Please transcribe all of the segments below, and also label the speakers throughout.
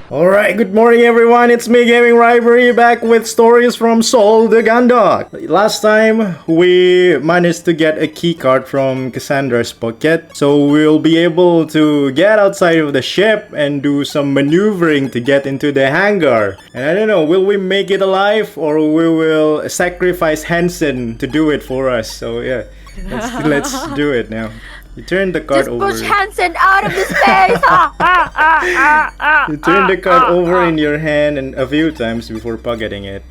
Speaker 1: Alright, good morning everyone, it's me Gaming Rivalry back with stories from Soul the Gundog. Last time we managed to get a keycard from Cassandra's pocket, so we'll be able to get outside of the ship and do some maneuvering to get into the hangar. And I don't know, will we make it alive or we will sacrifice Hansen to do it for us? So yeah, let's do it now. You turn the card
Speaker 2: Just
Speaker 1: over.
Speaker 2: push Hansen out of the space!
Speaker 1: You turn the card over in your hand and a few times before pocketing it.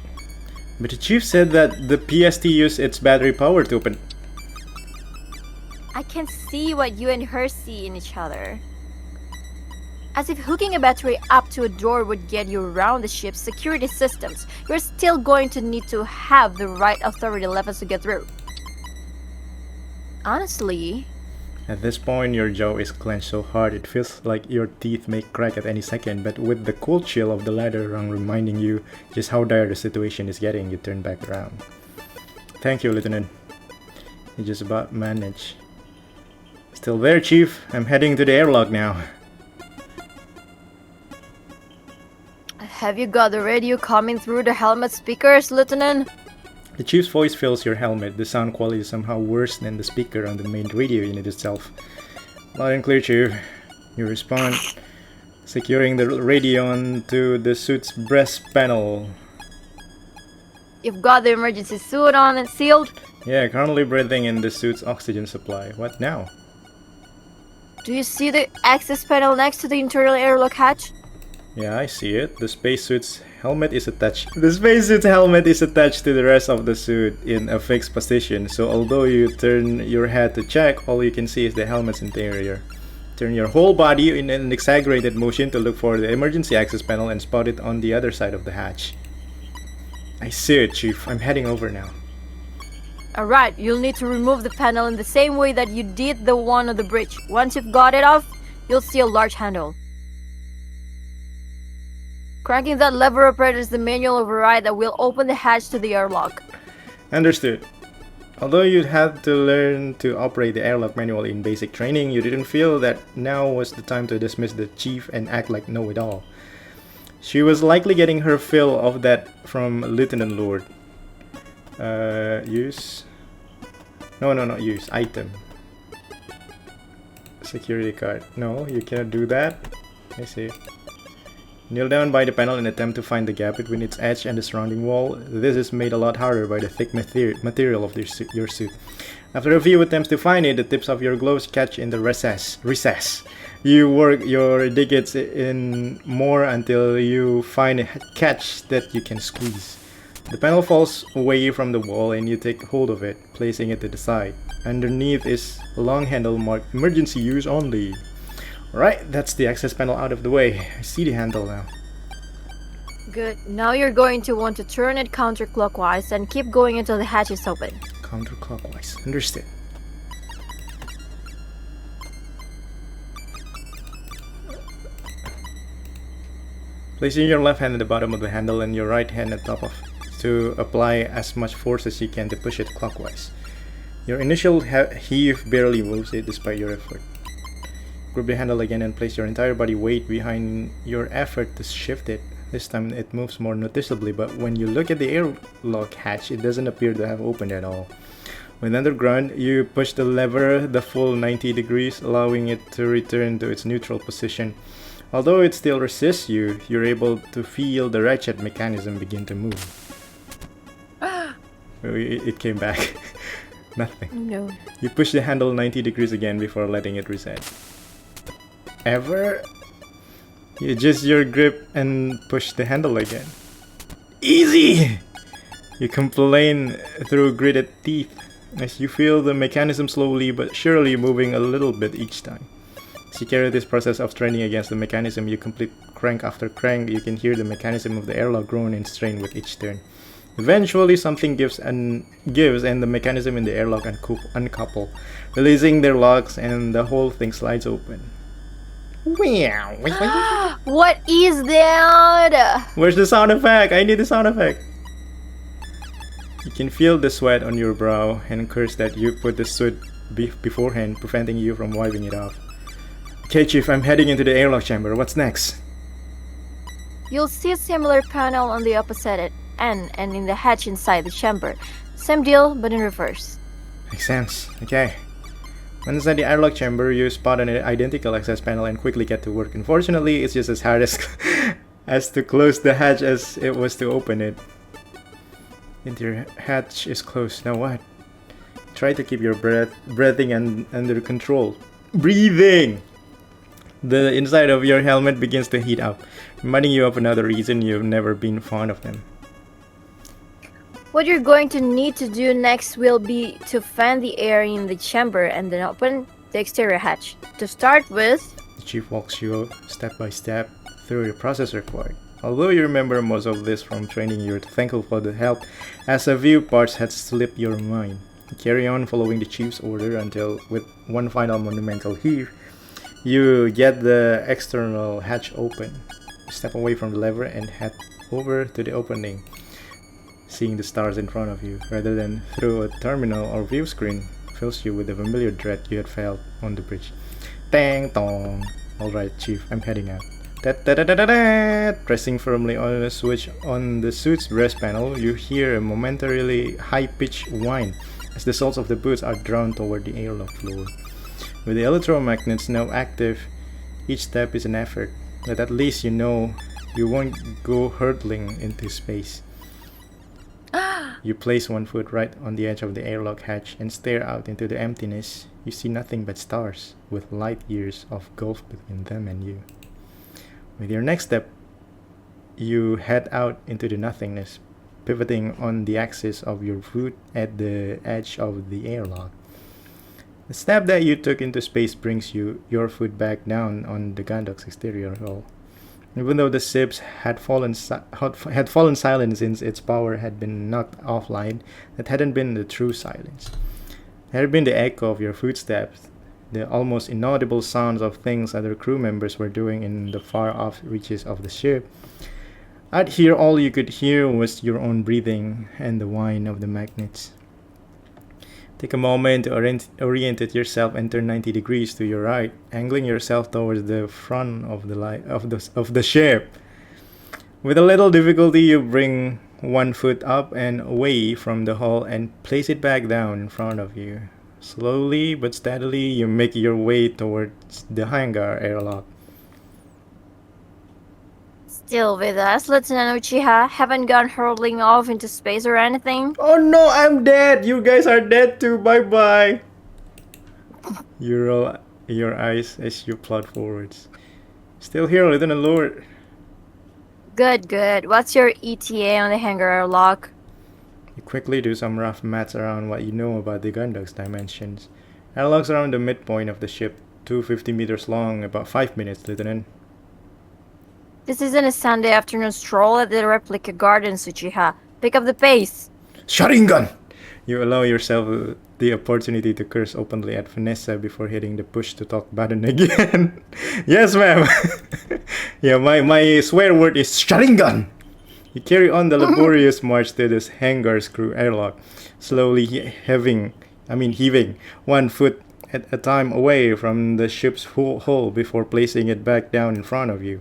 Speaker 1: But the chief said that the PST used its battery power to open.
Speaker 2: I can see what you and her see in each other. As if hooking a battery up to a door would get you around the ship's security systems, you're still going to need to have the right authority levels to get through. Honestly,
Speaker 1: At this point, your jaw is clenched so hard it feels like your teeth may crack at any second, but with the cold chill of the ladder rung reminding you just how dire the situation is getting, you turn back around. Thank you, Lieutenant. You just about managed. Still there, Chief? I'm heading to the airlock now.
Speaker 2: have you got the radio coming through the helmet speakers, Lieutenant?
Speaker 1: The chief's voice fills your helmet. The sound quality is somehow worse than the speaker on the main radio unit itself. Loud and clear, Chief. You respond, securing the radio onto the suit's breast panel.
Speaker 2: You've got the emergency suit on and sealed?
Speaker 1: Yeah, currently breathing in the suit's oxygen supply. What now?
Speaker 2: Do you see the access panel next to the internal airlock hatch?
Speaker 1: Yeah, I see it. The spacesuit's helmet is attached. The spacesuit's helmet is attached to the rest of the suit in a fixed position, so although you turn your head to check, all you can see is the helmet's interior. Turn your whole body in an exaggerated motion to look for the emergency access panel and spot it on the other side of the hatch. I see it, Chief. I'm heading over now.
Speaker 2: Alright, you'll need to remove the panel in the same way that you did the one on the bridge. Once you've got it off, you'll see a large handle. Cranking that lever operates the manual override that will open the hatch to the airlock.
Speaker 1: Understood. Although you had to learn to operate the airlock manual in basic training, you didn't feel that now was the time to dismiss the chief and act like know-it-all. She was likely getting her fill of that from Lieutenant Lord. Use? No, not use. Item. Security card. No, you cannot do that. I see. Kneel down by the panel and attempt to find the gap between its edge and the surrounding wall. This is made a lot harder by the thick material of your suit. After a few attempts to find it, the tips of your gloves catch in the recess. You work your digits in more until you find a catch that you can squeeze. The panel falls away from the wall and you take hold of it, placing it to the side. Underneath is a long handle marked emergency use only. Right, that's the access panel out of the way. I see the handle now.
Speaker 2: Good. Now you're going to want to turn it counterclockwise and keep going until the hatch is open.
Speaker 1: Counterclockwise. Understood. Placing your left hand at the bottom of the handle and your right hand at the top of to apply as much force as you can to push it clockwise. Your initial heave barely moves it despite your effort. Grip the handle again and place your entire body weight behind your effort to shift it. This time it moves more noticeably, but when you look at the airlock hatch, it doesn't appear to have opened at all. When underground, you push the lever the full 90 degrees, allowing it to return to its neutral position. Although it still resists you, you're able to feel the ratchet mechanism begin to move. It came back. Nothing.
Speaker 2: No.
Speaker 1: You push the handle 90 degrees again before letting it reset. Ever? You adjust your grip and push the handle again. Easy! You complain through gritted teeth as you feel the mechanism slowly but surely moving a little bit each time. As you carry this process of training against the mechanism, you complete crank after crank. You can hear the mechanism of the airlock groan and strain with each turn. Eventually, something gives and the mechanism in the airlock uncouple, releasing their locks, and the whole thing slides open.
Speaker 2: What is that?
Speaker 1: Where's the sound effect? I need the sound effect. You can feel the sweat on your brow and curse that you put the suit beforehand, preventing you from wiping it off. Okay, Chief, I'm heading into the airlock chamber. What's next?
Speaker 2: You'll see a similar panel on the opposite end and in the hatch inside the chamber. Same deal, but in reverse.
Speaker 1: Makes sense. Okay. When inside the airlock chamber, you spot an identical access panel and quickly get to work. Unfortunately, it's just as hard as, as to close the hatch as it was to open it. Interior hatch is closed. Now what? Try to keep your breathing under control. Breathing! The inside of your helmet begins to heat up, reminding you of another reason you've never been fond of them.
Speaker 2: What you're going to need to do next will be to fan the air in the chamber and then open the exterior hatch. To start with,
Speaker 1: The chief walks you step by step through the process required. Although you remember most of this from training, you're thankful for the help, as a few parts had slipped your mind. You carry on following the chief's order until, with one final monumental heave, you get the external hatch open. You step away from the lever and head over to the opening, seeing the stars in front of you, rather than through a terminal or view screen, fills you with the familiar dread you had felt on the bridge. Tang tong! Alright, Chief, I'm heading out. Pressing firmly on a switch on the suit's breast panel, you hear a momentarily high-pitched whine as the soles of the boots are drawn toward the airlock floor. With the electromagnets now active, each step is an effort, but at least you know you won't go hurtling into space. You place one foot right on the edge of the airlock hatch and stare out into the emptiness. You see nothing but stars, with light years of gulf between them and you. With your next step, you head out into the nothingness, pivoting on the axis of your foot at the edge of the airlock. The step that you took into space brings your foot back down on the Gundog's exterior hull. Even though the ships had fallen silent since its power had been knocked offline, that hadn't been the true silence. It had been the echo of your footsteps, the almost inaudible sounds of things other crew members were doing in the far-off reaches of the ship. Out here, all you could hear was your own breathing and the whine of the magnets. Take a moment to orient yourself and turn 90 degrees to your right, angling yourself towards the front of the ship. With a little difficulty, you bring one foot up and away from the hull and place it back down in front of you. Slowly but steadily, you make your way towards the hangar airlock.
Speaker 2: still with us, Lieutenant Uchiha? Haven't gone hurtling off into space or anything?
Speaker 1: Oh no, I'm dead! You guys are dead too, bye-bye! You roll your eyes as you plod forwards. Still here, Lieutenant Lord.
Speaker 2: Good, good. What's your ETA on the hangar airlock?
Speaker 1: You quickly do some rough maths around what you know about the Gundog's dimensions. Airlock's around the midpoint of the ship, 250 meters long, about 5 minutes, Lieutenant.
Speaker 2: This isn't a Sunday afternoon stroll at the replica gardens, Uchiha. Pick up the pace.
Speaker 1: Sharingan! You allow yourself the opportunity to curse openly at Vanessa before hitting the push to talk button again. Yes, ma'am. Yeah, my swear word is Sharingan! You carry on the laborious march to this hangar's crew airlock, slowly heaving one foot at a time away from the ship's hull before placing it back down in front of you.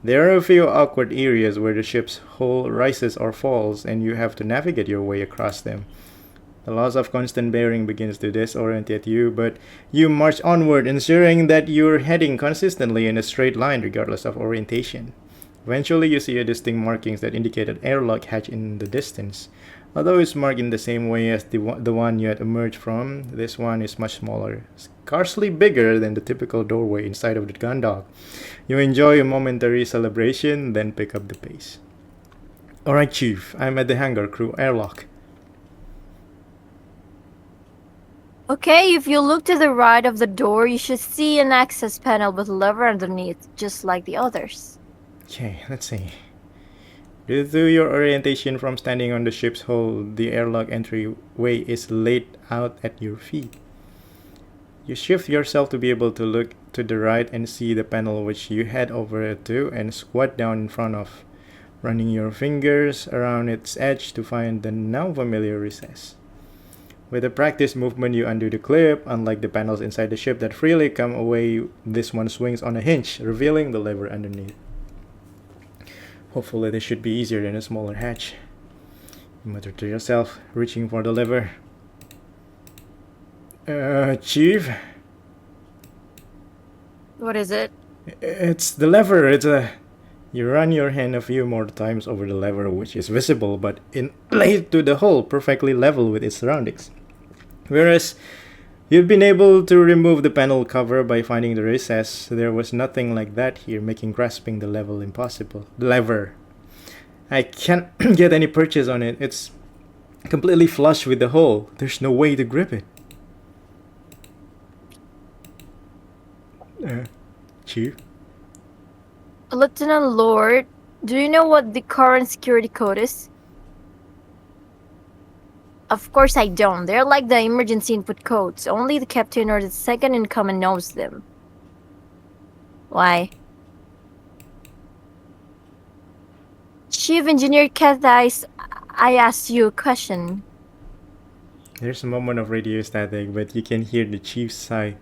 Speaker 1: There are a few awkward areas where the ship's hull rises or falls, and you have to navigate your way across them. The loss of constant bearing begins to disorientate you, but you march onward, ensuring that you're heading consistently in a straight line regardless of orientation. Eventually, you see a distinct markings that indicate an airlock hatch in the distance. Although it's marked in the same way as the one you had emerged from, this one is much smaller, scarcely bigger than the typical doorway inside of the Gundog. You enjoy a momentary celebration, then pick up the pace. Alright, Chief, I'm at the hangar crew airlock.
Speaker 2: Okay, if you look to the right of the door, you should see an access panel with a lever underneath, just like the others.
Speaker 1: Okay, let's see. Due to your orientation from standing on the ship's hull, the airlock entryway is laid out at your feet. You shift yourself to be able to look to the right and see the panel, which you head over to and squat down in front of, running your fingers around its edge to find the now familiar recess. With a practice movement, you undo the clip. Unlike the panels inside the ship that freely come away, this one swings on a hinge, revealing the lever underneath. Hopefully this should be easier than a smaller hatch. You muttered to yourself, reaching for the lever. Chief?
Speaker 2: What is it?
Speaker 1: It's the lever. You run your hand a few more times over the lever, which is visible but inlaid to the hole, perfectly level with its surroundings. Whereas you've been able to remove the panel cover by finding the recess, there was nothing like that here, making grasping the level impossible. The lever. I can't get any purchase on it. It's completely flush with the hole. There's no way to grip it. Chief?
Speaker 2: Lieutenant Lord, do you know what the current security code is? Of course I don't. They're like the emergency input codes. Only the captain or the second in command knows them. Why? Chief Engineer Cathice, I asked you a question.
Speaker 1: There's a moment of radio static, but you can hear the chief's sigh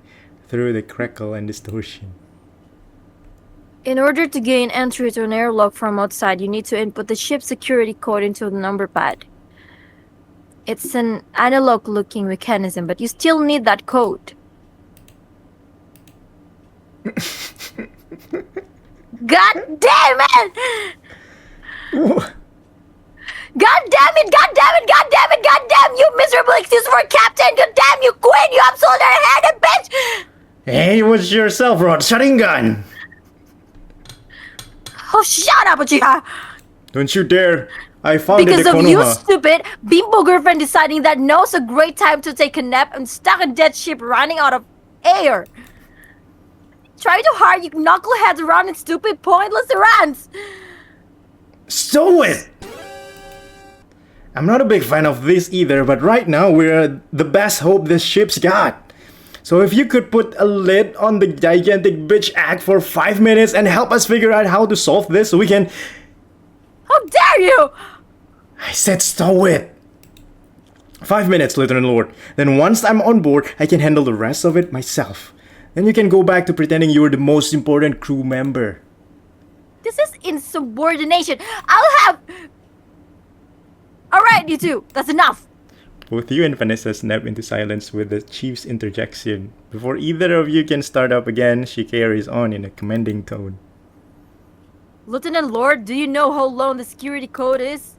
Speaker 1: through the crackle and distortion.
Speaker 2: In order to gain entry to an airlock from outside, you need to input the ship's security code into the number pad. It's an analog-looking mechanism, but you still need that code. God damn it! God damn it! God damn it! God damn it! God damn you! Miserable excuse for a captain! God damn you, Queen! You absolute-headed bitch!
Speaker 1: Hey, it was yourself, Rod Sharingan!
Speaker 2: Oh, shut up, Uchiha!
Speaker 1: Don't you dare! I found
Speaker 2: Because
Speaker 1: it at
Speaker 2: of you,
Speaker 1: Konoha.
Speaker 2: stupid bimbo girlfriend deciding that now's a great time to take a nap and stuck a dead ship running out of air. Try to hire you knuckleheads around in stupid, pointless rants.
Speaker 1: Stow it! I'm not a big fan of this either, but right now we're the best hope this ship's got. So if you could put a lid on the gigantic bitch act for 5 minutes and help us figure out how to solve this so we can...
Speaker 2: How dare you!
Speaker 1: I said stow it! 5 minutes, Lieutenant Lord. Then once I'm on board, I can handle the rest of it myself. Then you can go back to pretending you're the most important crew member.
Speaker 2: This is insubordination. I'll have... Alright, you two. That's enough.
Speaker 1: Both you and Vanessa snap into silence with the chief's interjection. Before either of you can start up again, she carries on in a commanding tone.
Speaker 2: Lieutenant Lord, do you know how long the security code is?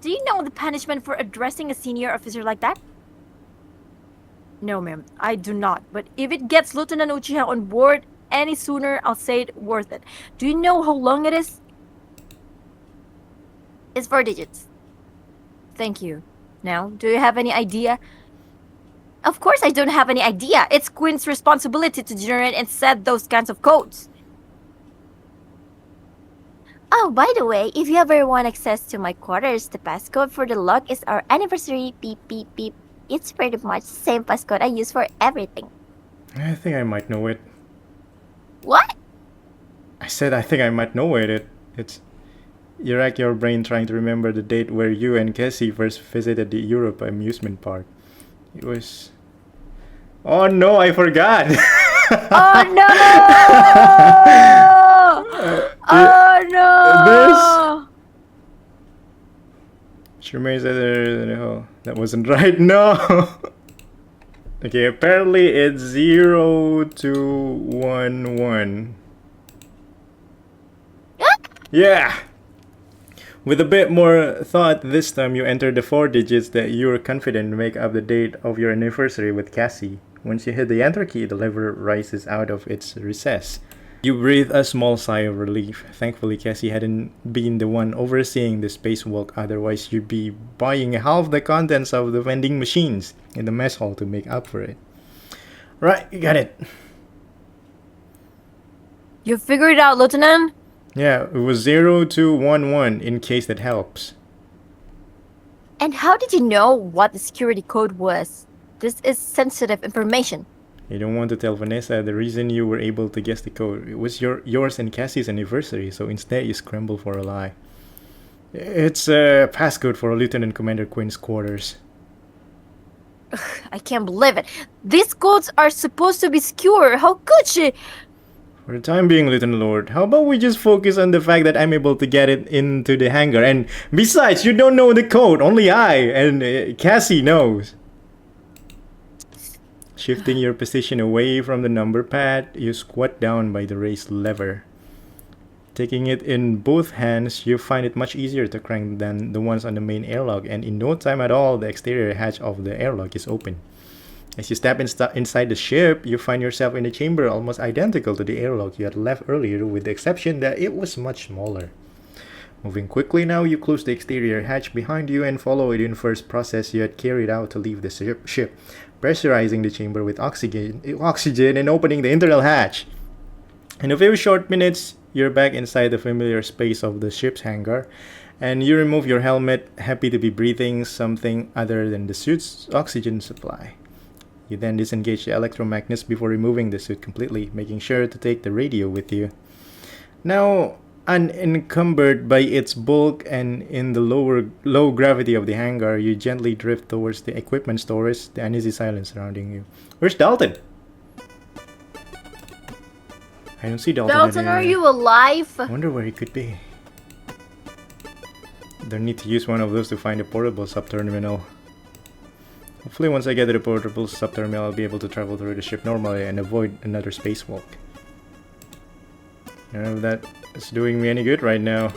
Speaker 2: Do you know the punishment for addressing a senior officer like that? No, ma'am, I do not. But if it gets Lieutenant Uchiha on board any sooner, I'll say it worth it. Do you know how long it is? It's 4 digits. Thank you. Now, do you have any idea? Of course I don't have any idea. It's Quinn's responsibility to generate and set those kinds of codes. Oh, by the way, if you ever want access to my quarters, the passcode for the lock is our anniversary beep beep beep. It's pretty much the same passcode I use for everything.
Speaker 1: I think I might know it.
Speaker 2: What?
Speaker 1: I said I think I might know it. You rack your brain trying to remember the date where you and Cassie first visited the Europe amusement park. It was... Oh no, I forgot!
Speaker 2: Oh no! Oh no!
Speaker 1: This... No, that wasn't right, no! Okay, apparently it's 0211. Yeah! With a bit more thought, this time you enter the 4 digits that you're confident make up the date of your anniversary with Cassie. Once you hit the enter key, the lever rises out of its recess. You breathe a small sigh of relief. Thankfully, Cassie hadn't been the one overseeing the spacewalk, otherwise you'd be buying half the contents of the vending machines in the mess hall to make up for it. Right, you got it.
Speaker 2: You figured it out, Lieutenant?
Speaker 1: Yeah, it was 0211 in case that helps.
Speaker 2: And how did you know what the security code was? This is sensitive information.
Speaker 1: You don't want to tell Vanessa the reason you were able to guess the code. It was yours and Cassie's anniversary, so instead you scramble for a lie. It's a passcode for Lieutenant Commander Quinn's quarters.
Speaker 2: I can't believe it. These codes are supposed to be secure. How could she?
Speaker 1: For the time being, Lieutenant Lord, how about we just focus on the fact that I'm able to get it into the hangar? And besides, you don't know the code. Only I and Cassie knows. Shifting your position away from the number pad, you squat down by the raised lever. Taking it in both hands, you find it much easier to crank than the ones on the main airlock, and in no time at all, the exterior hatch of the airlock is open. As you step inside the ship, you find yourself in a chamber almost identical to the airlock you had left earlier, with the exception that it was much smaller. Moving quickly now, you close the exterior hatch behind you and follow it in first process you had carried out to leave the ship, pressurizing the chamber with oxygen and opening the internal hatch. In a few short minutes, you're back inside the familiar space of the ship's hangar, and you remove your helmet, happy to be breathing something other than the suit's oxygen supply. You then disengage the electromagnets before removing the suit completely, making sure to take the radio with you. Now, unencumbered by its bulk and in the low gravity of the hangar, you gently drift towards the equipment storage, the uneasy silence surrounding you. Where's Dalton? I don't see Dalton.
Speaker 2: Dalton, are you alive?
Speaker 1: I wonder where he could be. Don't need to use one of those to find a portable sub-terminal. Hopefully once I get to the portable sub-terminal, I'll be able to travel through the ship normally and avoid another spacewalk. None of that is doing me any good right now.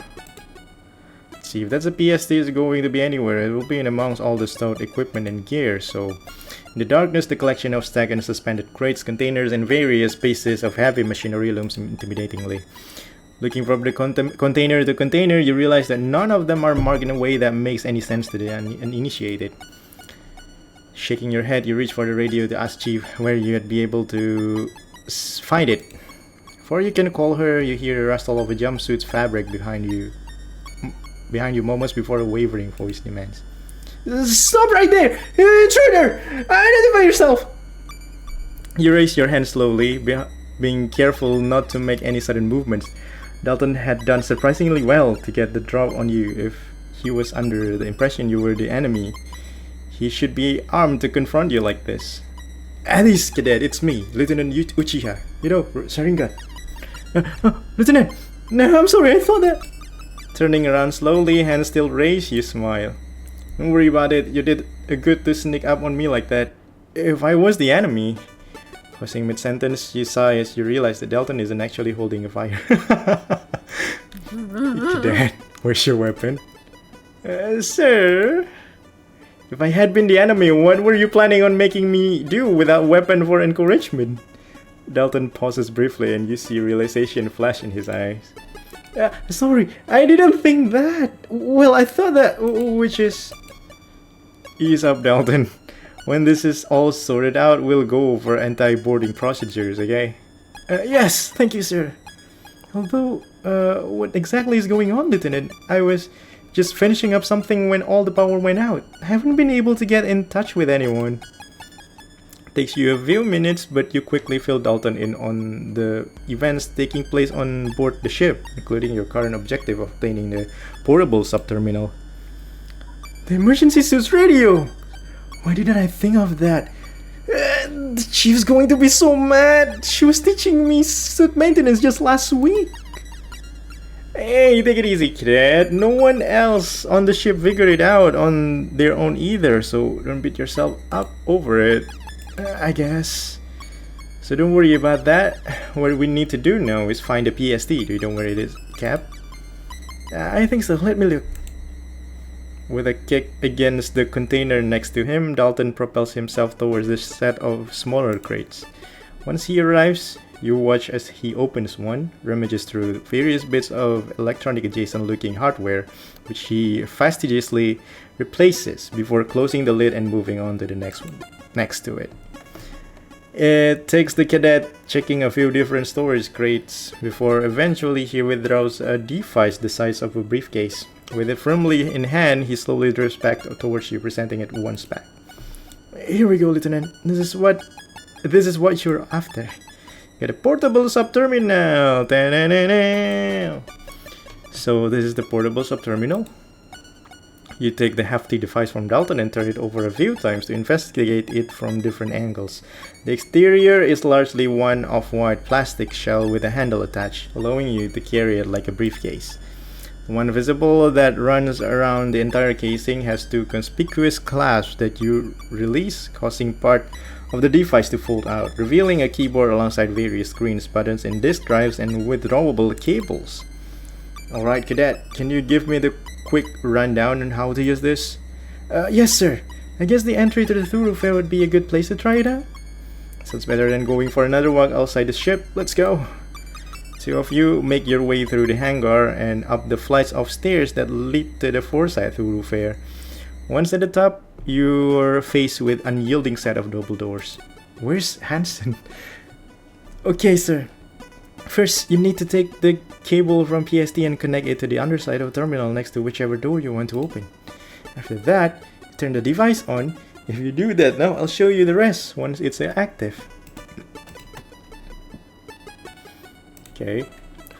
Speaker 1: Let's see, if that's a PST is going to be anywhere, it will be in amongst all the stowed equipment and gear, so... In the darkness, the collection of stacked and suspended crates, containers, and various pieces of heavy machinery looms intimidatingly. Looking from the container to container, you realize that none of them are marked in a way that makes any sense to the uninitiated. Shaking your head, you reach for the radio to ask Chief where you'd be able to find it. Before you can call her, you hear the rustle of a jumpsuit's fabric behind you moments before a wavering voice demands. Stop right there! Intruder! Identify yourself! You raise your hand slowly, being careful not to make any sudden movements. Dalton had done surprisingly well to get the drop on you. If he was under the impression you were the enemy, he should be armed to confront you like this. Alice, Cadet, it's me, Lieutenant Uchiha. You know, Sharingan. Lieutenant! No, I'm sorry, I thought that... Turning around slowly, hands still raised, you smile. Don't worry about it, you did good to sneak up on me like that. If I was the enemy... Pausing mid-sentence, you sigh as you realize that Dalton isn't actually holding a fire. Cadet, where's your weapon? Sir... If I had been the enemy, what were you planning on making me do without weapon for encouragement? Dalton pauses briefly and you see realization flash in his eyes. Sorry, I didn't think that. Well, I thought that, which is... Ease up, Dalton. When this is all sorted out, we'll go over anti-boarding procedures, okay? Yes, thank you, sir. Although, what exactly is going on, Lieutenant? I was just finishing up something when all the power went out. I haven't been able to get in touch with anyone. Takes you a few minutes, but you quickly fill Dalton in on the events taking place on board the ship, including your current objective of obtaining the portable sub-terminal. The emergency suit's radio! Why didn't I think of that? The chief's going to be so mad! She was teaching me suit maintenance just last week! Hey, take it easy, Cadet. No one else on the ship figured it out on their own either, so don't beat yourself up over it. I guess. So don't worry about that. What we need to do now is find the PST. Do you know where it is, Cap? I think so. Let me look. With a kick against the container next to him, Dalton propels himself towards the set of smaller crates. Once he arrives, you watch as he opens one, rummages through various bits of electronic adjacent looking hardware, which he fastidiously replaces before closing the lid and moving on to the next one next to it. It takes the cadet checking a few different storage crates before eventually he withdraws a device the size of a briefcase. With it firmly in hand, he slowly drifts back towards you, presenting it once back. Here we go, Lieutenant. This is what you're after. Get a portable sub-terminal. So this is the portable sub-terminal. You take the hefty device from Dalton and turn it over a few times to investigate it from different angles. The exterior is largely one off-white plastic shell with a handle attached, allowing you to carry it like a briefcase. The one visible that runs around the entire casing has two conspicuous clasps that you release, causing part of the device to fold out, revealing a keyboard alongside various screens, buttons, and disk drives and withdrawable cables. Alright, Cadet, can you give me the quick rundown on how to use this? Yes, sir. I guess the entry to the thoroughfare would be a good place to try it out. Sounds better than going for another walk outside the ship. Let's go. Two of you make your way through the hangar and up the flights of stairs that lead to the Forsyth thoroughfare. Once at the top, you're faced with an unyielding set of double doors. Where's Hansen? Okay, sir. First, you need to take the cable from PST and connect it to the underside of the terminal next to whichever door you want to open. After that, you turn the device on. If you do that now, I'll show you the rest once it's active. Okay.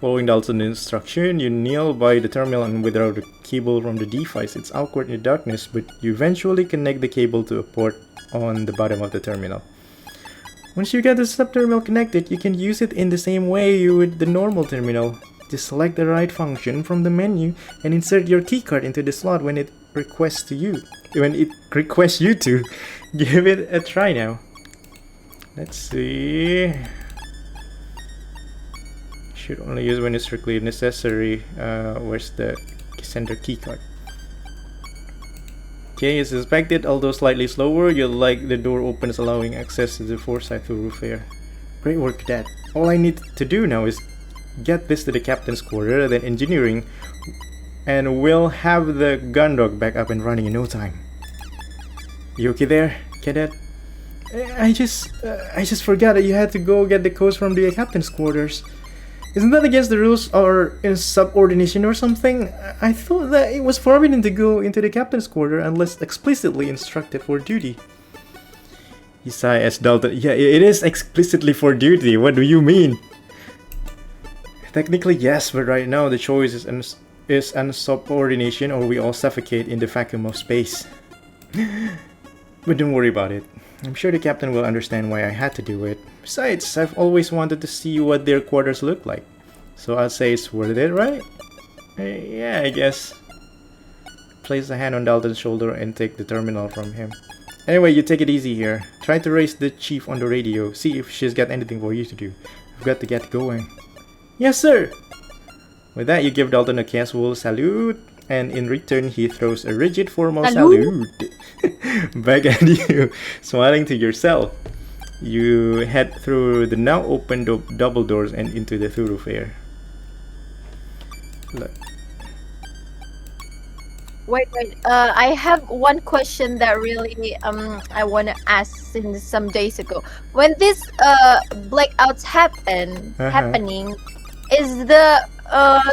Speaker 1: Following Dalton's instruction, you kneel by the terminal and withdraw the cable from the device. It's awkward in the darkness, but you eventually connect the cable to a port on the bottom of the terminal. Once you get the sub-terminal connected, you can use it in the same way you would the normal terminal. Just select the right function from the menu and insert your keycard into the slot when it requests you to. Give it a try now. Let's see. Should only use when it's strictly necessary. Where's the center keycard? Okay, as expected, although slightly slower, you'll like the door opens, allowing access to the Forsyth thoroughfare. Great work, Cadet. All I need to do now is get this to the captain's quarter, then engineering, and we'll have the gun dog back up and running in no time. You okay there, Cadet? I just forgot that you had to go get the codes from the captain's quarters. Isn't that against the rules or insubordination or something? I thought that it was forbidden to go into the captain's quarter unless explicitly instructed for duty. You sigh as Dalton. Yeah, it is explicitly for duty. What do you mean? Technically, yes, but right now the choice is insubordination or we all suffocate in the vacuum of space. But don't worry about it. I'm sure the captain will understand why I had to do it. Besides, I've always wanted to see what their quarters look like. So I'll say it's worth it, right? Yeah, I guess. Place a hand on Dalton's shoulder and take the terminal from him. Anyway, you take it easy here. Try to raise the chief on the radio. See if she's got anything for you to do. I've got to get going. Yes, sir! With that, you give Dalton a casual salute. And in return, he throws a rigid formal salute back at you, smiling to yourself. You head through the now open double doors and into the thoroughfare. Look.
Speaker 2: Wait. I have one question that really I want to ask since some days ago. When this blackouts happening, is the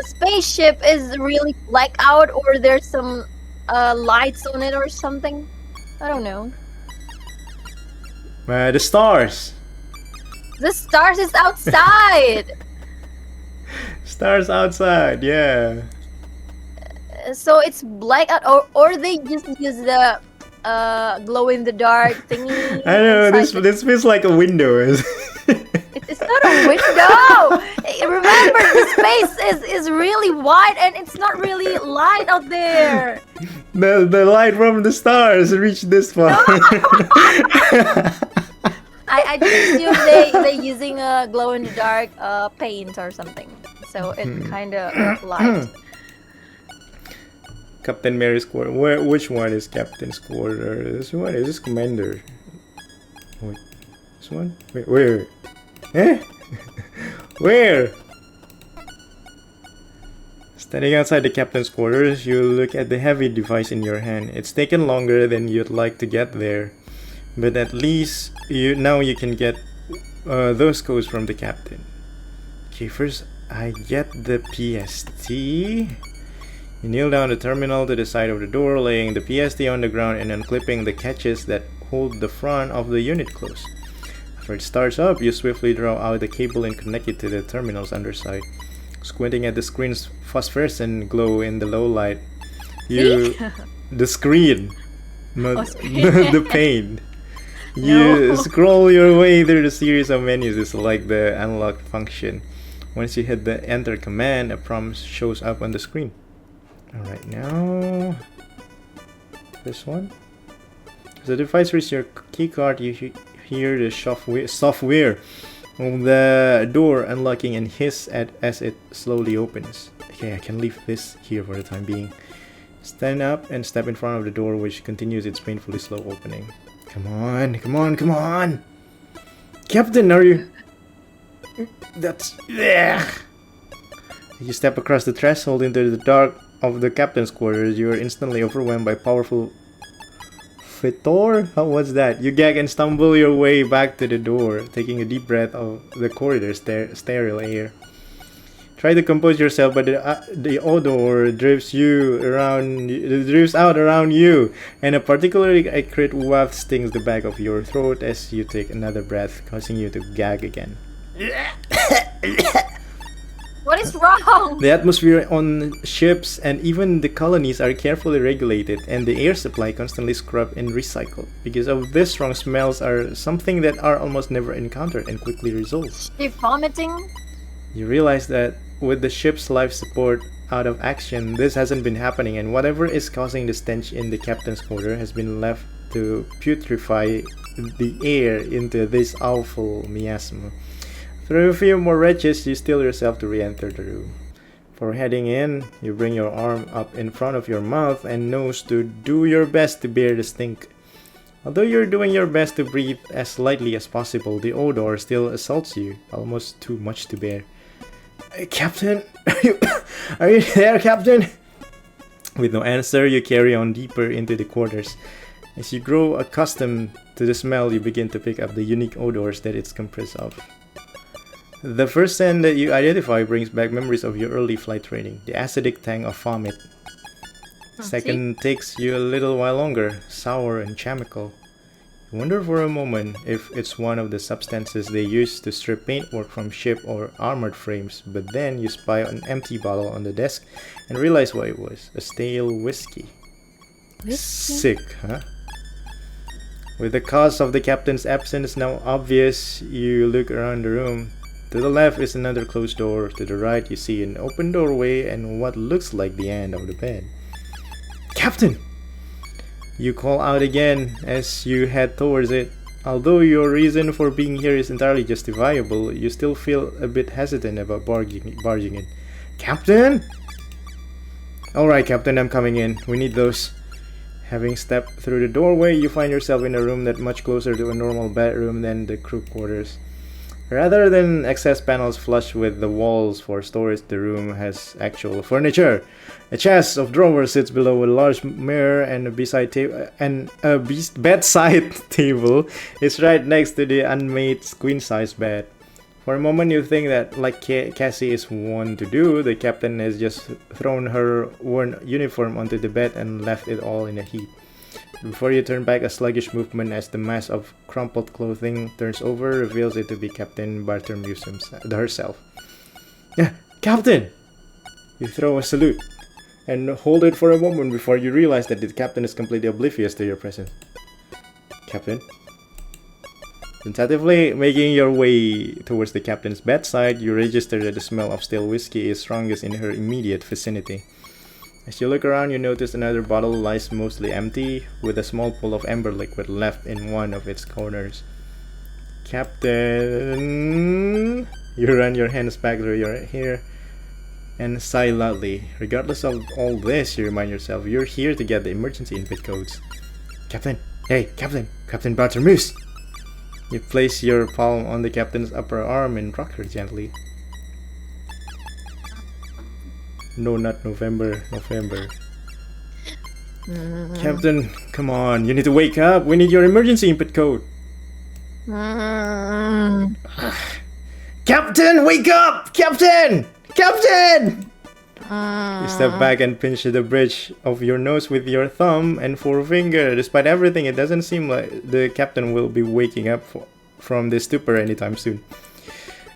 Speaker 2: spaceship is really black out or there's some lights on it or something? I don't know.
Speaker 1: The stars.
Speaker 2: The stars is outside.
Speaker 1: Stars outside, yeah.
Speaker 2: So it's black out, or they just use the glow in the dark thingy.
Speaker 1: I know this feels like a window.
Speaker 2: It's not a window. Remember, the space is really wide and it's not really light out there.
Speaker 1: The light from the stars reached this far.
Speaker 2: I just assume they using a glow in the dark paint or something, so it kind of light.
Speaker 1: Captain Mary's quarter. Which one is Captain's quarter? This one is this Commander. Wait, this one? Wait, where? Eh? Where? Standing outside the captain's quarters, you look at the heavy device in your hand. It's taken longer than you'd like to get there, but at least now you can get those codes from the captain. Okay, first I get the PST. You kneel down the terminal to the side of the door, laying the PST on the ground and unclipping the catches that hold the front of the unit closed. After it starts up, you swiftly draw out the cable and connect it to the terminal's underside. Squinting at the screen's phosphorescent glow in the low light, You,
Speaker 2: See?
Speaker 1: the screen, not
Speaker 2: Oh, screen.
Speaker 1: the pane. You
Speaker 2: No.
Speaker 1: scroll your way through the series of menus to select the unlock function. Once you hit the enter command, a prompt shows up on the screen. Alright, now this one. As the device reaches your keycard, you hear the software on the door unlocking and hiss as it slowly opens. Okay, I can leave this here for the time being. Stand up and step in front of the door, which continues its painfully slow opening. Come on, come on, come on! Captain, are you... That's... Ugh. You step across the threshold into the dark of the captain's quarters. You are instantly overwhelmed by powerful... Fetor? How was that? You gag and stumble your way back to the door, taking a deep breath of the corridor's sterile air. Try to compose yourself, but the odor drifts out around you, and a particularly acrid waft stings the back of your throat as you take another breath, causing you to gag again.
Speaker 2: What is wrong?
Speaker 1: The atmosphere on ships and even the colonies are carefully regulated, and the air supply constantly scrubbed and recycled. Because of this, strong smells are something that are almost never encountered and quickly resolved.
Speaker 2: You're vomiting?
Speaker 1: You realize that with the ship's life support out of action, this hasn't been happening, and whatever is causing the stench in the captain's quarter has been left to putrefy the air into this awful miasma. Through a few more retches, you steel yourself to re-enter the room. For heading in, you bring your arm up in front of your mouth and nose to do your best to bear the stink. Although you're doing your best to breathe as lightly as possible, the odor still assaults you, almost too much to bear. Captain? Are you there, Captain? With no answer, you carry on deeper into the quarters. As you grow accustomed to the smell, you begin to pick up the unique odors that it's composed of. The first scent that you identify brings back memories of your early flight training, the acidic tang of vomit. Second takes you a little while longer, sour and chemical. You wonder for a moment if it's one of the substances they use to strip paintwork from ship or armored frames, but then you spy an empty bottle on the desk and realize what it was, a stale whiskey. Sick, huh? With the cause of the captain's absence now obvious, you look around the room. To the left is another closed door, to the right you see an open doorway and what looks like the end of the bed. Captain! You call out again as you head towards it. Although your reason for being here is entirely justifiable, you still feel a bit hesitant about barging in. Captain? Alright, Captain, I'm coming in. We need those. Having stepped through the doorway, you find yourself in a room that's much closer to a normal bedroom than the crew quarters. Rather than access panels flush with the walls for storage, the room has actual furniture. A chest of drawers sits below a large mirror, and a bedside table is right next to the unmade queen-size bed. For a moment you think that, like Cassie is wont to do, the captain has just thrown her worn uniform onto the bed and left it all in a heap. Before you turn back, a sluggish movement as the mass of crumpled clothing turns over reveals it to be Captain Bartholomew herself. Yeah, Captain! You throw a salute and hold it for a moment before you realize that the captain is completely oblivious to your presence. Captain? Tentatively making your way towards the captain's bedside, you register that the smell of stale whiskey is strongest in her immediate vicinity. As you look around, you notice another bottle lies mostly empty, with a small pool of amber liquid left in one of its corners. Captain... You run your hands back through your hair and sigh loudly. Regardless of all this, you remind yourself you're here to get the emergency input codes. Captain! Hey, Captain! Captain Bartholomew! You place your palm on the captain's upper arm and rock her gently. No, not November. Captain, come on, you need to wake up. We need your emergency input code. Captain, wake up! Captain! Captain! You step back and pinch the bridge of your nose with your thumb and forefinger. Despite everything, it doesn't seem like the captain will be waking up from this stupor anytime soon.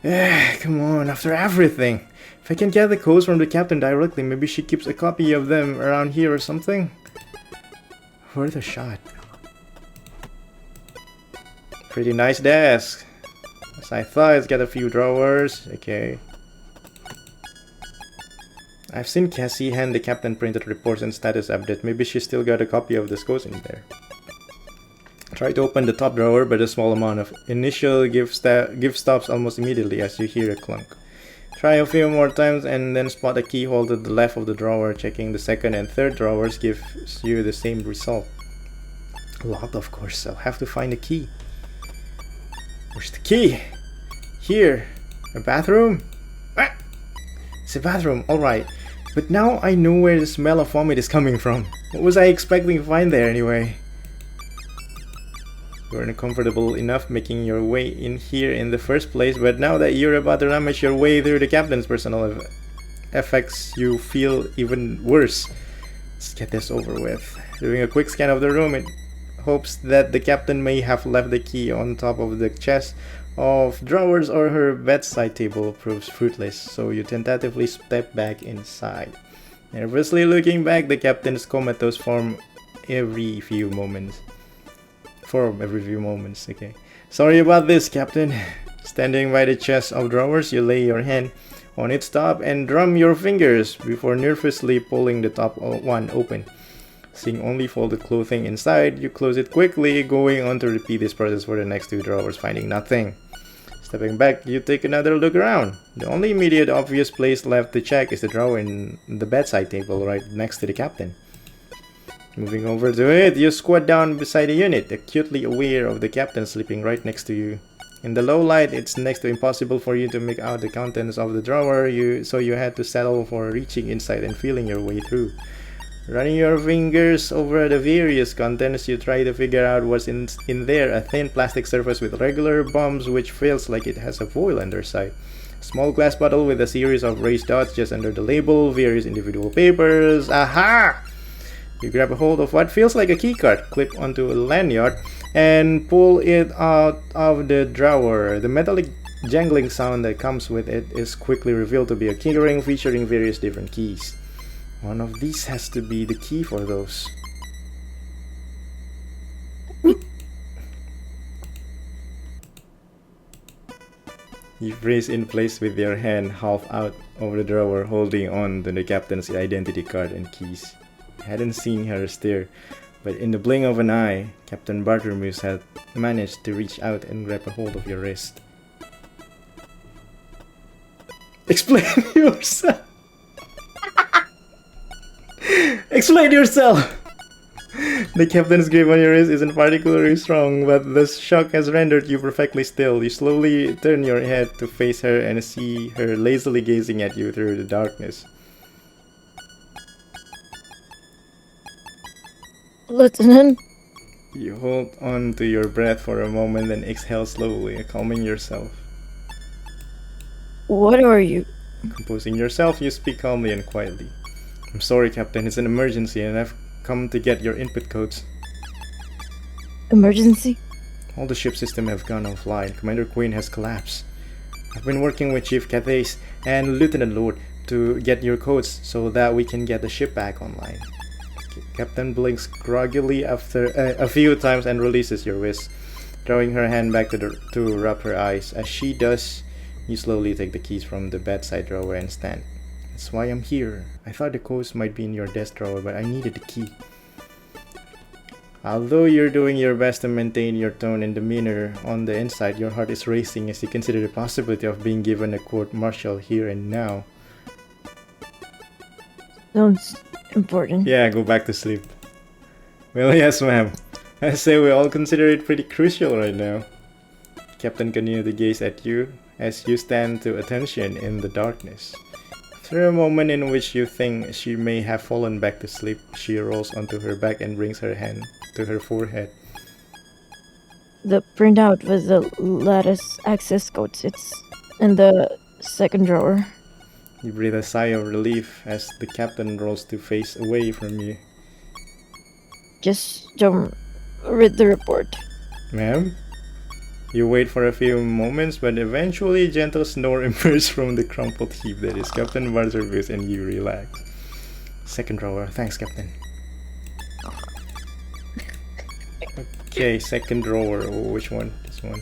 Speaker 1: Come on, after everything. If I can get the codes from the captain directly, maybe she keeps a copy of them around here or something. Worth a shot. Pretty nice desk. As I thought, it's got a few drawers. Okay. I've seen Cassie hand the captain printed reports and status update. Maybe she still got a copy of the codes in there. Try to open the top drawer, but a small amount of initial gift stops almost immediately as you hear a clunk. Try a few more times and then spot a keyhole to the left of the drawer. Checking the second and third drawers gives you the same result. Locked, of course. I'll have to find a key. Where's the key? Here. A bathroom? Ah! It's a bathroom, alright. But now I know where the smell of vomit is coming from. What was I expecting to find there anyway? You weren't comfortable enough making your way in here in the first place, but now that you're about to rummage your way through the captain's personal effects, you feel even worse. Let's get this over with. Doing a quick scan of the room, it hopes that the captain may have left the key on top of the chest of drawers or her bedside table proves fruitless, so you tentatively step back inside. Nervously looking back, the captain's comatose form every few moments. Okay. Sorry about this, Captain. Standing by the chest of drawers, you lay your hand on its top and drum your fingers before nervously pulling the top one open. Seeing only folded clothing inside, you close it quickly, going on to repeat this process for the next two drawers, finding nothing. Stepping back, you take another look around. The only immediate obvious place left to check is the drawer in the bedside table right next to the captain. Moving over to it, you squat down beside the unit, acutely aware of the captain sleeping right next to you. In the low light, it's next to impossible for you to make out the contents of the drawer, so you had to settle for reaching inside and feeling your way through. Running your fingers over the various contents, you try to figure out what's in there. A thin plastic surface with regular bumps which feels like it has a foil underside. A small glass bottle with a series of raised dots just under the label, various individual papers. Aha! You grab a hold of what feels like a keycard, clip onto a lanyard, and pull it out of the drawer. The metallic jangling sound that comes with it is quickly revealed to be a keyring featuring various different keys. One of these has to be the key for those. You freeze in place with your hand half out of the drawer, holding on to the captain's identity card and keys. You hadn't seen her stir, but in the blink of an eye, Captain Bartermus had managed to reach out and grab a hold of your wrist. Explain yourself! Explain yourself! The captain's grip on your wrist isn't particularly strong, but the shock has rendered you perfectly still. You slowly turn your head to face her and see her lazily gazing at you through the darkness.
Speaker 2: Lieutenant?
Speaker 1: You hold on to your breath for a moment, then exhale slowly, calming yourself.
Speaker 2: What are you?
Speaker 1: Composing yourself, you speak calmly and quietly. I'm sorry, Captain, it's an emergency and I've come to get your input codes.
Speaker 2: Emergency?
Speaker 1: All the ship system have gone offline. Commander Quinn has collapsed. I've been working with Chief Cathays and Lieutenant Lord to get your codes so that we can get the ship back online. Captain blinks groggily after a few times and releases your wrist, drawing her hand back to rub her eyes. As she does, you slowly take the keys from the bedside drawer and stand. That's why I'm here. I thought the codes might be in your desk drawer, but I needed the key. Although you're doing your best to maintain your tone and demeanor, on the inside your heart is racing as you consider the possibility of being given a court-martial here and now.
Speaker 2: Sounds important.
Speaker 1: Yeah, go back to sleep. Well, yes, ma'am. I say we all consider it pretty crucial right now. Captain continued to gaze at you as you stand to attention in the darkness. After a moment in which you think she may have fallen back to sleep, she rolls onto her back and brings her hand to her forehead.
Speaker 2: The printout with the lattice access codes. It's in the second drawer.
Speaker 1: You breathe a sigh of relief as the captain rolls to face away from you.
Speaker 2: Just don't read the report.
Speaker 1: Ma'am? You wait for a few moments, but eventually a gentle snore emerges from the crumpled heap that is Captain Bartermews, and you relax. Second drawer. Thanks, Captain. Okay, second drawer. Oh, which one? This one.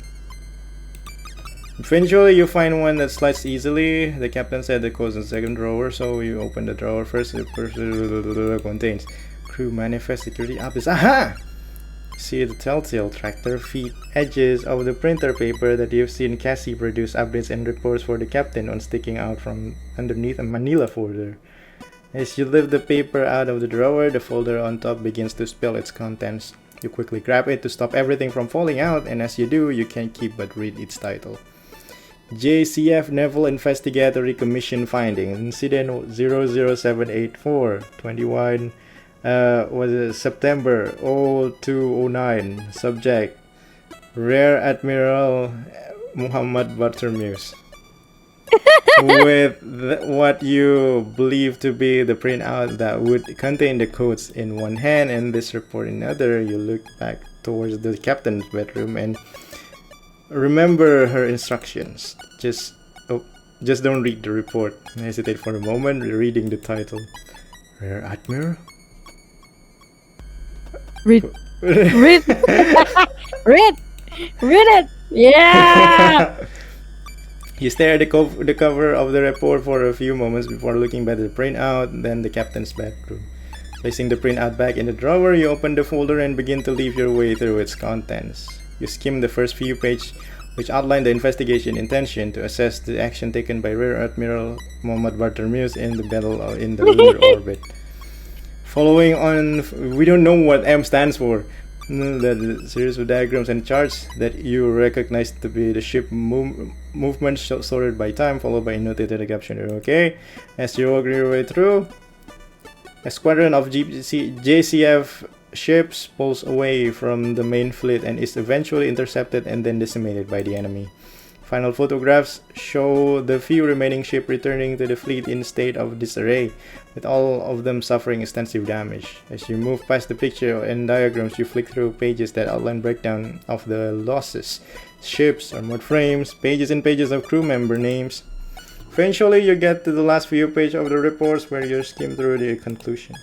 Speaker 1: Eventually, you find one that slides easily. The captain said the code's in the second drawer, so you open the drawer first. It contains crew manifest, security office. Aha! See the telltale tractor feet edges of the printer paper that you've seen Cassie produce updates and reports for the captain on sticking out from underneath a manila folder. As you lift the paper out of the drawer, the folder on top begins to spill its contents. You quickly grab it to stop everything from falling out, and as you do, you can't keep but read its title. JCF Naval Investigatory Commission Finding Incident 00784 21 was it September 0209. Subject Rear Admiral Muhammad Bartermews. With what you believe to be the printout that would contain the codes in one hand and this report in another, you look back towards the captain's bedroom and remember her instructions. Just don't read the report. Hesitate for a moment, reading the title. Rear Admiral?
Speaker 3: Read. Read. Read. Read it. Yeah.
Speaker 1: You stare at the cover of the report for a few moments before looking back at the printout, then the captain's bedroom. Placing the printout back in the drawer, you open the folder and begin to leaf your way through its contents. You skim the first few pages, which outline the investigation intention to assess the action taken by Rear Admiral Muhammad Bartermews in the battle in the lunar orbit. Following on, we don't know what M stands for. The series of diagrams and charts that you recognize to be the ship movement sorted by time, followed by a notated caption. Okay, as you walk your way through, a squadron of JCF ships pulls away from the main fleet and is eventually intercepted and then decimated by the enemy. Final photographs show the few remaining ships returning to the fleet in a state of disarray, with all of them suffering extensive damage. As you move past the picture and diagrams, you flick through pages that outline breakdown of the losses, ships, armored frames, pages and pages of crew member names. Eventually, you get to the last few pages of the reports where you skim through the conclusion.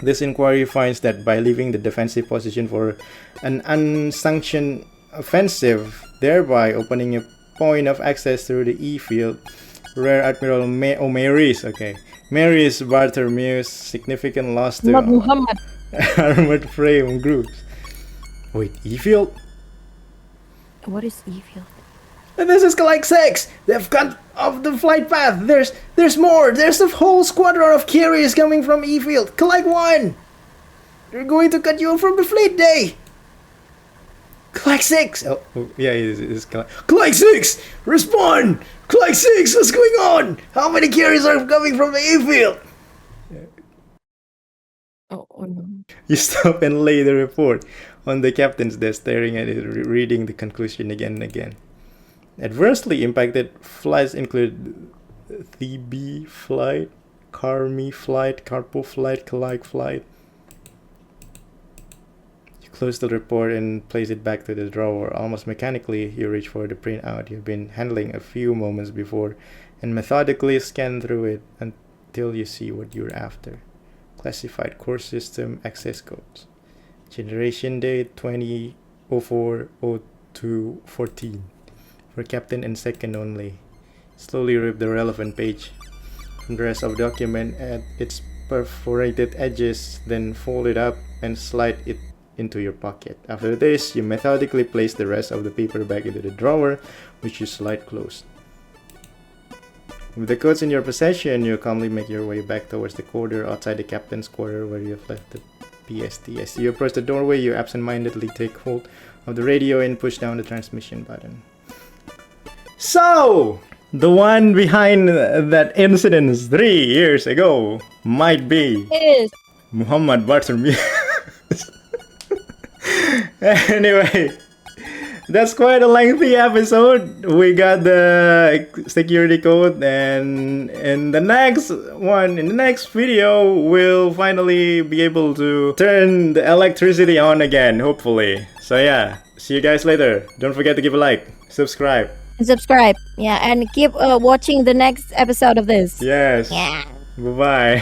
Speaker 1: This inquiry finds that by leaving the defensive position for an unsanctioned offensive, thereby opening a point of access through the E field, Rear Admiral Mary's Bartermews significant loss to
Speaker 3: Muhammad.
Speaker 1: armored frame groups. Wait, E field?
Speaker 3: What is E field?
Speaker 1: This is like 6. They've cut off the flight path. There's more. There's a whole squadron of carriers coming from E field. Collect 1. They're going to cut you off from the fleet day. Collect 6! Oh yeah, it's Collect 6! Respond! Collect 6! What's going on? How many carriers are coming from the airfield?
Speaker 3: Oh no.
Speaker 1: You stop and lay the report on the captain's desk, staring at it, reading the conclusion again and again. Adversely impacted flights include Thebe flight, Carmi flight, Carpo flight, Kalike flight. Close the report and place it back to the drawer. Almost mechanically, you reach for the printout you've been handling a few moments before and methodically scan through it until you see what you're after. Classified course system access codes. Generation date 2004-02-14. For captain and second only. Slowly rip the relevant page from the rest of the document at its perforated edges, then fold it up and slide it into your pocket. After this, you methodically place the rest of the paper back into the drawer, which you slide closed. With the codes in your possession, you calmly make your way back towards the corridor outside the captain's quarter where you have left the PST. As you approach the doorway, you absentmindedly take hold of the radio and push down the transmission button. So, the one behind that incident 3 years ago might be
Speaker 3: Yes.
Speaker 1: Muhammad Bartermews. Anyway, that's quite a lengthy episode. We got the security code, and in the next video, we'll finally be able to turn the electricity on again, hopefully. So yeah, See you guys later. Don't forget to give a like, subscribe.
Speaker 3: And subscribe. Yeah, and keep watching the next episode of this.
Speaker 1: Yes.
Speaker 3: Yeah.
Speaker 1: Bye bye.